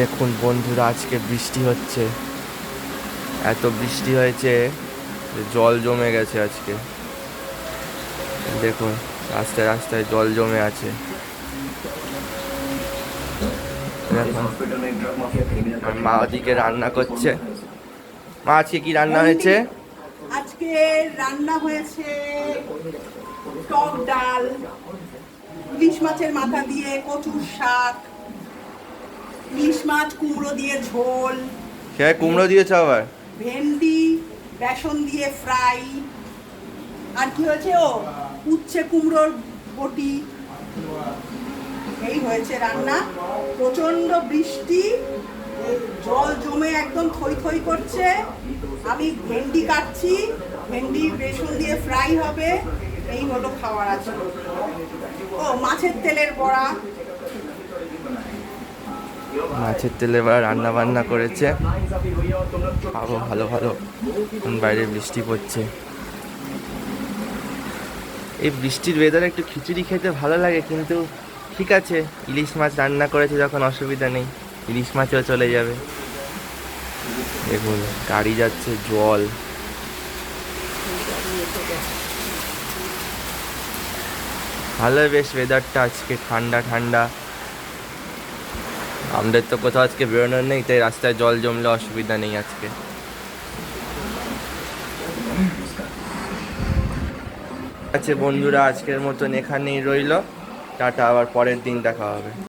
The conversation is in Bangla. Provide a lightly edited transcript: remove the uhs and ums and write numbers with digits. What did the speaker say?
দেখুন বন্ধুরা, আজকে বৃষ্টি হচ্ছে। এত বৃষ্টি হয়েছে যে জল জমে গেছে আজকে। দেখুন রাস্তায় রাস্তায় জল জমে আছে। দেখুন আর মা ওদিকে রান্না করছে। মা, আজকে কি রান্না হয়েছে? আজকে রান্না হয়েছে টক ডাল, ইলিশ মাছের মাথা দিয়ে কচুর শাক, ইলিশ মাছ কুমড়ো দিয়ে ঝোল, সে কুমড়ো দিয়েছে আবার? ভেন্ডি বেসন দিয়ে ফ্রাই, আর কি হয়েছে উচ্ছে কুমড়োর বটি। এই হয়েছে রান্না। প্রচন্ড বৃষ্টি, জল জমে একদম থই থই করছে। আমি ভেন্ডি কাটছি, ভেন্ডি বেসন দিয়ে ফ্রাই হবে। এই হলো খাবার আছে। মাছের তেলের বড়া। মাছের তেলে এবার রান্না বান্না করেছে। খাবো ভালো ভালো। বাইরে বৃষ্টি পড়ছে। এই বৃষ্টির ওয়েদারে একটু খিচুড়ি খেতে ভালো লাগে, কিন্তু ঠিক আছে, ইলিশ মাছ রান্না করেছে যখন অসুবিধা নেই, ইলিশ মাছও চলে যাবে। দেখুন গাড়ি যাচ্ছে, জল। ভালো বেশ ওয়েদারটা আজকে, ঠান্ডা ঠান্ডা। আমাদের তো কোথাও আজকে বেরোনোর নেই, তাই রাস্তায় জল জমলে অসুবিধা নেই আজকে। আচ্ছা বন্ধুরা, আজকের মতন এখানেই রইলো। টাটা, আবার পরের দিন দেখা হবে।